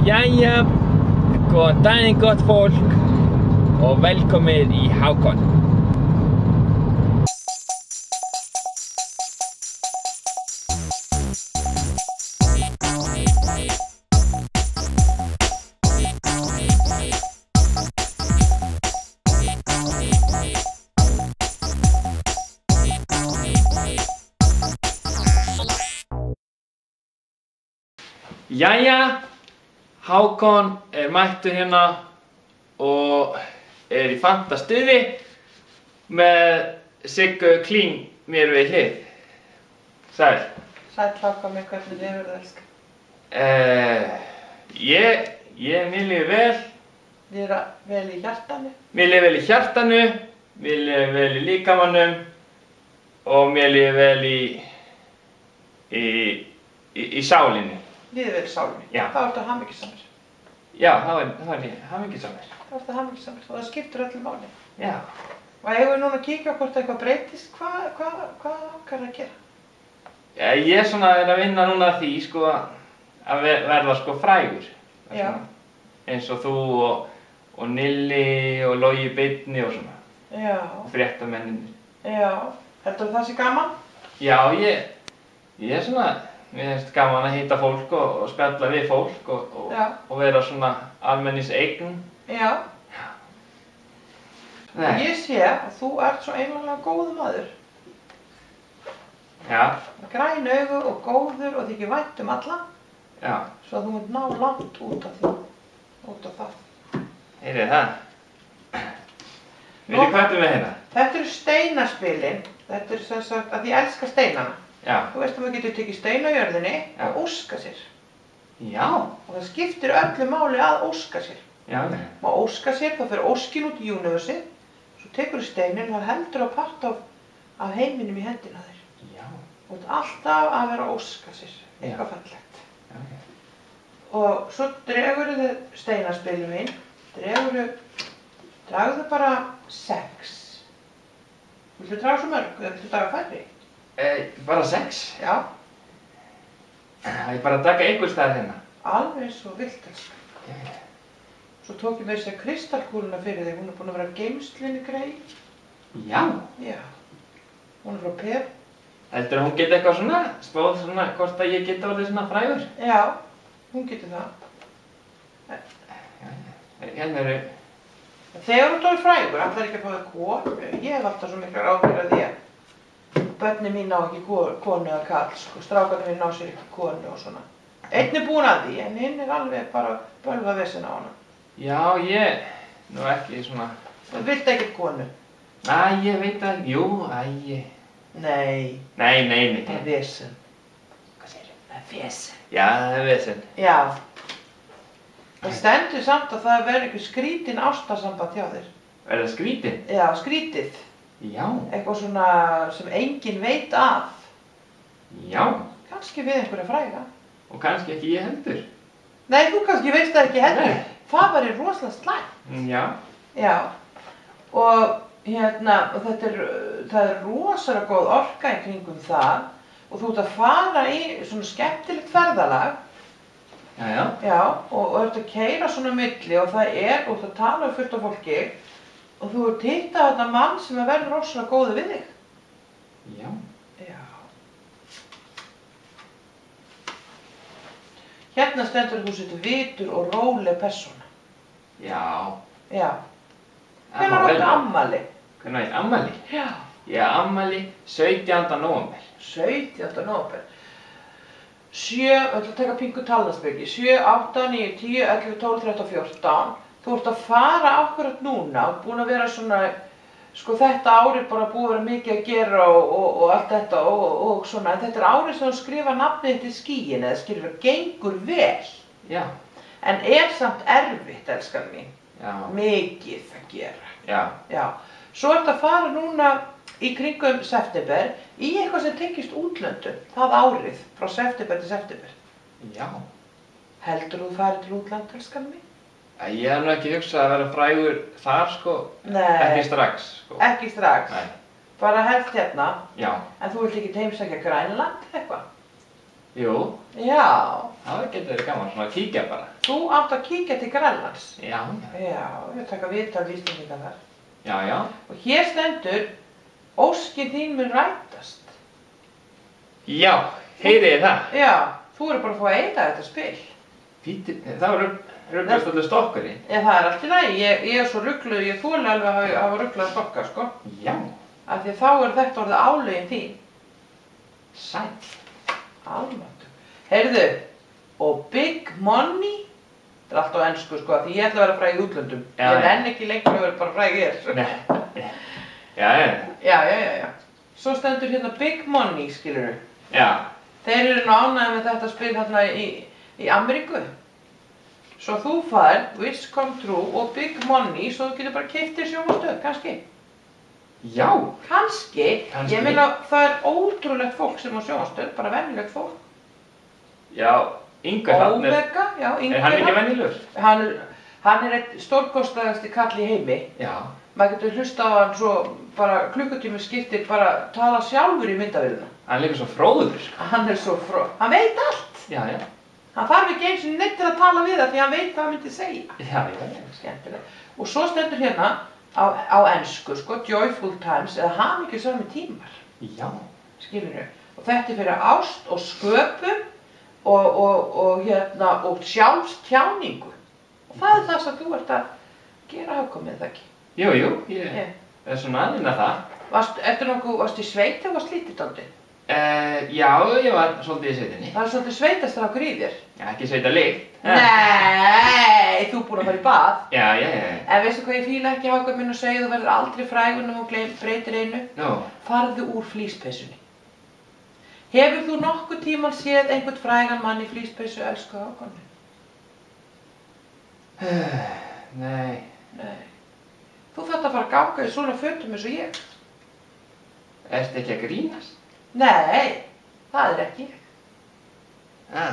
Jæja, góðan daginn gott fólk og velkomið í Hákon. Jæja, Hákon mættur hérna og í fantastuði með Siggu Kling mér við hlið. Sæl. Sæl Hákon, með hvernig lifir þú, elskar? Mér líður vel. Líður vel í hjartanu? Mér líður vel í hjartanu, mér líður vel í líkamanum og mér líður vel í sálinni. Líður vel í sálinni? Já. Þá ertu hamingjusamur. Já, þá er ég hamingjusamur. Þá ertu hamingjusamur og það skiptir öllu máli. Já. Og eigum við núna að kíkja á hvort eitthvað breytist, hvað okkar að gera? Já, ég er svona að vinna núna að því, sko, að verða, sko, frægur. Já. Eins og þú og Nilli og Logi Beinni og svona. Já. Og fréttamennir. Já. Heldur það sé gaman? Já, ég er svona, mér finnst gaman að hitta fólk og spjalla við fólk og vera svona almenningseign. Já. Nei. Og ég sé að þú ert svo einlega góður maður. Já. Græn augu og góður og þykir vænt alla. Já. Svo að þú munt ná langt út af það. Heyrið það? Veitu hvað ertu með hérna? Þetta eru steinaspilin. Þetta er sem sagt að ég elska steinana. Já. Þú veist að maður getur tekið stein á jörðinni og óska sér. Já. Og það skiptir öllu máli að óska sér. Já. Má óska sér, þá fer óskin út í universið. Svo tekur þú steinin og heldur á part af heiminum í hendina þér. Já. Þú ert alltaf að vera að óska sér. Eitthvað fallegt. Já. Og svo dregurðu steinaspilin mín. Dragðu bara 6. Viltu draga svo mörg eða viltu draga færri? Bara 6? Já. Ég bara að taka einhvers staðar hérna. Alveg eins og vilt, elskar. Já. Svo tók ég með sér kristallkúluna fyrir þig. Hún er búin að vera geymslunni grey. Já. Já. Hún er frá Pep. Heldur hún geti eitthvað svona, spáð svona hvort að ég geti orðið svona frægur? Já, hún getur það. Hérna eru... Þegar þú tóð frægur, ætlar ekki að fá þig konu. Ég hef alltaf svo miklar áhyggjur af því að börnin mín ná ekki konu eða kall, sko. Strákarnir mín ná sér ekki konu og svona. Einn er búinn að því, en hinn er alveg bara bölvað vesen á hana. Já, ég... Nú ekki svona... Þú vilt ekkert konu? Æ, ég veit að... Jú, Nei. Nei. Það er vesen. Hvað segirðu? Það er vesen. Já, það er vesen. Já. Það stendur samt að það verður einhver skrítin ástarsamband hjá þér. Er það skrítið? Já, skrítið. Já. Eitthvað svona sem enginn veit af. Já. Kannski við einhverja fræga. Og kannski ekki ég heldur. Nei, þú kannski veist það ekki heldur. Nei. Það væri rosalega slæmt. Já. Já. Og það er rosalega góð orka í kringum það. Og þú ert að fara í svona skemmtilegt ferðalag. Já. Já, og ert að keyra svona á milli og það er, og þú tala fullt af fólki og þú ert hitt af þarna mann sem verður rosalega góður við þig. Já. Já. Hérna stendur þú setur vitur og róleg persóna. Já. Já. Hvenær áttu afmæli? Hvenær er afmæli? Já. Ég á afmæli 17. nóvember. 17. nóvember. 7, við ætlum að taka pingu talnaspeki. 7, 8, 9, 10, 11, 12, 13, 14. Þú ert að fara akkurat núna og búin að vera svona, sko þetta árið bara búið að vera mikið að gera og allt þetta og svona. En þetta er árið sem þú skrifa nafnið þitt í skýin eða skrifa gengur vel. Já. En er samt erfitt, elskan mín. Já. Mikið að gera. Já. Já. Svo ert að fara núna í kringum september í eitthvað sem tengist útlöndum, það árið, frá september til september. Já. Heldur þú farið til útlönd, elskan mín? Ég hef nú ekki hugsað að vera frægur þar, sko. Nei. Ekki strax, sko. Ekki strax? Nei. Bara helst hérna? Já. En þú vilt ekki heimsækja Grænland, eitthvað? Jú. Já. Það getur verið gaman, svona að kíkja bara. Þú átt að kíkja til Grænlands. Já. Já, ég taka viðtal við Íslendinga þar. Já, já. Og hér stendur, óskin þín mun rætast. Já, heyriði það? Já, þú eru bara að fá að eyða þetta spil. Það rugglast allir stokkurinn. Já, það er allt í lagi. Ég er svo ruggluð, ég þoli alveg að hafa rugglaða stokka, sko. Já. Af því að þá er þetta orðið álögin þín. Sæll. Almáttugur. Heyrðu, og big money, þetta er allt á ensku, sko, því ég ætla að vera fræg í útlöndum. Já, ég nenni ekki lengur að vera bara fræg hér. Nei. Já. Já. Svo stendur hérna big money, skilurðu. Já. Þeir eru nú ánægðir með þetta spil hérna í Ameríku. Svo þú fær Wish Come True og big money, svo þú getur bara keypt þér sjónvarpsstöð, kannski. Já. Kannski. Ég meina, það er ótrúlegt fólk sem á sjónvarpsstöð, bara venjulegt fólk. Já, Ingvar hann Ómega, já, Ingvar. Er hann ekki venjulegur? Hann er einn stórkostlegasti kall í heimi. Já. Maður getur hlusta á hann svo bara klukkutími skiptir, bara tala sjálfur í myndavélina. Hann er líka svo fróður. Hann er svo hann veit allt. Já. Hann þarf ekki eins og neitt til að tala við það því hann veit hvað hann myndi segja. Já. Skemmtilega. Og svo stendur hérna á ensku, sko, joyful times eða hamingjusamir tímar. Já. Skilurðu? Og þetta er fyrir ást og sköpun og sjálfstjáningu. Og það er það sem þú ert að gera hagkvæmið, það ekki? Jú, ég er svona aðeins að það. Varstu í sveit þegar þú varst lítið dálítið? Já, ég var svolítið í sveitinni. Það er svolítið sveitastrákur í þér. Já, ekki sveitalykt. Nei, þú er búin að fara í bað. Já. En veistu hvað ég fíla ekki hagkvæminn og segja þú verður aldrei frægur nema þú breytir einu? Nú? Farðu úr flíspeysunni. Hefur þú nokkuð tímann séð einhvern frægan mann í flíspeysu, elsku hagkvæminn? Nei. Þú þarft að fara að ganga í svona fötum eins og ég. Ertu ekki að grínast? Nei, það er ekki. Já.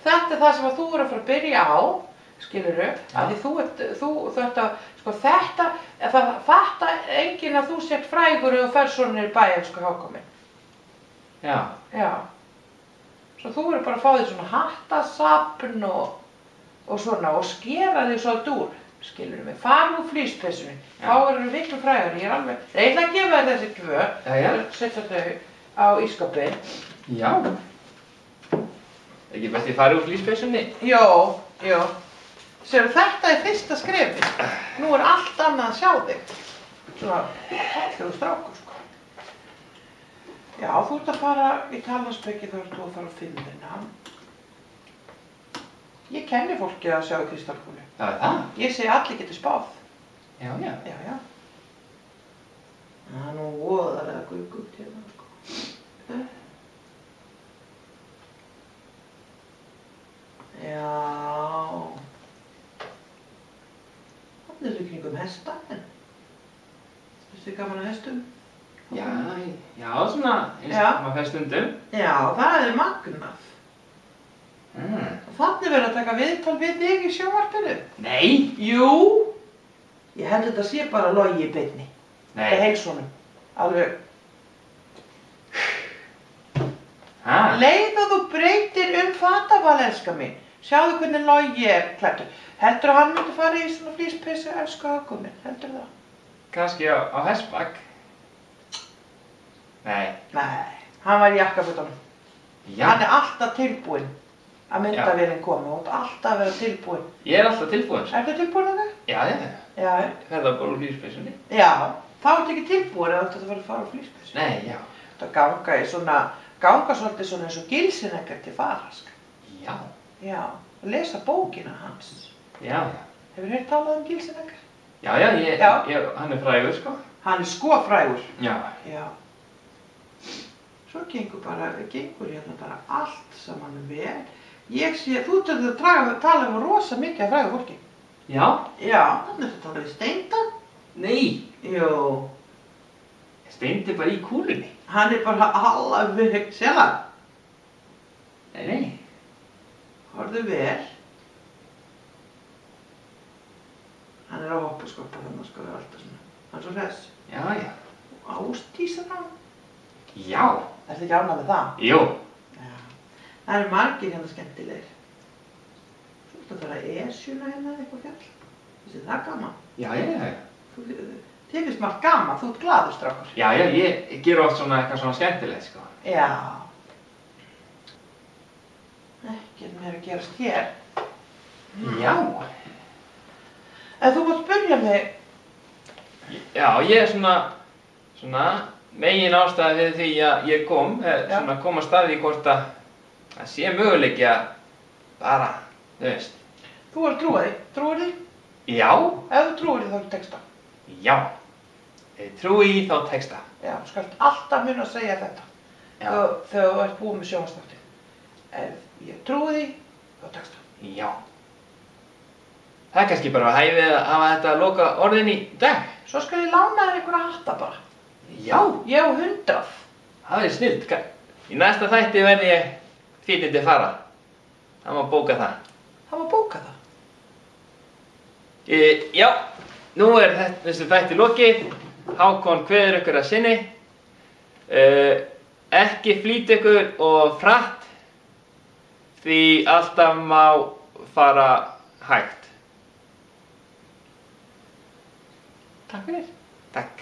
Þetta er það sem þú er að fara að byrja á, skilurðu, af því það fattar enginn að þú sért frægur og ferð svona niður í bæ, elsku hagkvæminn. Já. Svo þú er bara að fá því svona hattasafn og svona og skera því svolítið úr. Skilurðu mig, fara úr flíspeysunni, þá eru við miklu frægari, ég er alveg, ég ætla að gefa þér þessi tvö, setja þau á ísskápinn. Já. Ekki best ég fari úr flíspeysunni? Jó. Sérðu, þetta er fyrsta skrefið, nú er allt annað að sjá þig. Svona, fallegur strákur, sko. Já, þú ert að fara í talaspeki þegar þú ert að fara á fimmina. Ég kenni fólki að sjá í kristalkúlu. Það er það? Ég segi allir getur spáð. Já. Já. Það er nú voðalega guggugt hérna, sko. Já. Þarna er kringum hesta, en. Þessi gaman að hestum? Já, svona, eins og maður fer stundum. Já, það er magnað. Og þannig verður að taka viðtal við þig í sjónvarpinu. Nei. Jú. Ég held þetta sé bara logi í beinni. Nei. Þetta er heilsónum. Alveg. Leið að þú breytir fataval, elska mín. Sjáðu hvernig logi er klæddur. Heldurðu að hann myndi fara í svona flíspeysu, elsku hagkvæminn? Heldurðu það? Kannski á hestbak. Nei. Hann var í jakkafutunum. Já. Hann er alltaf tilbúinn að myndavélinn komi og alltaf að vera tilbúinn. Ég er alltaf tilbúinn. Ertu tilbúinn að það? Já. Ferða bara úr flíspeysunni. Já. Þá ertu ekki tilbúinn að þetta verður að fara úr flíspeysunni. Nei, já. Þetta ganga svolítið svona eins og Gyllenegger til farask. Já. Já. Og lesa bókina hans. Já. Hefur þér talað um Gyllenegger? Já, hann er frægur, sko. Hann er sko frægur. Já. Svo gengur hérna bara allt saman vel. Ég sé, þú ert að tala um rosa mikið af frægu fólki. Já? Já, þannig að tala við Steinda. Nei. Jú. Steindi bara í kúlunni. Hann er bara alveg sjálf. Nei. Horfðu vel. Hann er á hoppuskoppa þannig að skoða alltaf svona. Hann er svo hress. Já. Ástísar hann. Já. Ertu ekki ánægð með það? Jú. Já. Það eru margir hérna skemmtilegir. Þú þarf að Esjuna hérna eitthvað fjall. Þessi það gaman. Já. Þið finnst margt gaman, þú ert glaður strákur. Já, ég ger oft svona eitthvað svona skemmtilegt, sko. Já. Ekkert meira að gerast hér. Já. En þú mátt spyrja mig. Já, ég er svona megin ástæða fyrir því að ég kom, svona koma staði í hvort að það sé möguleiki að bara, þú veist. Þú er að trúa því, trúir því? Já. Ef þú trúir því þá er texta. Já. Ég trúi í þá texta. Já, þú skalt alltaf muna að segja þetta. Þegar þú ert búið með sjónvarpsþáttinn. Ef ég trúi því, þá texta. Já. Það er kannski bara hæfið að hafa þetta að loka orðin í dag. Svo skal ég lána þér einhverja hatta bara. Já. Ég á 100. Það er snillt. Í næsta þætti verði ég fínni til fara. Það má bóka það. Það má bóka það? Já, nú er þessu þætti lokið. Hákon kveður ykkur að sinni. Ekki flýta ykkur og hratt, því alltaf má fara hægt. Takk fyrir. Takk.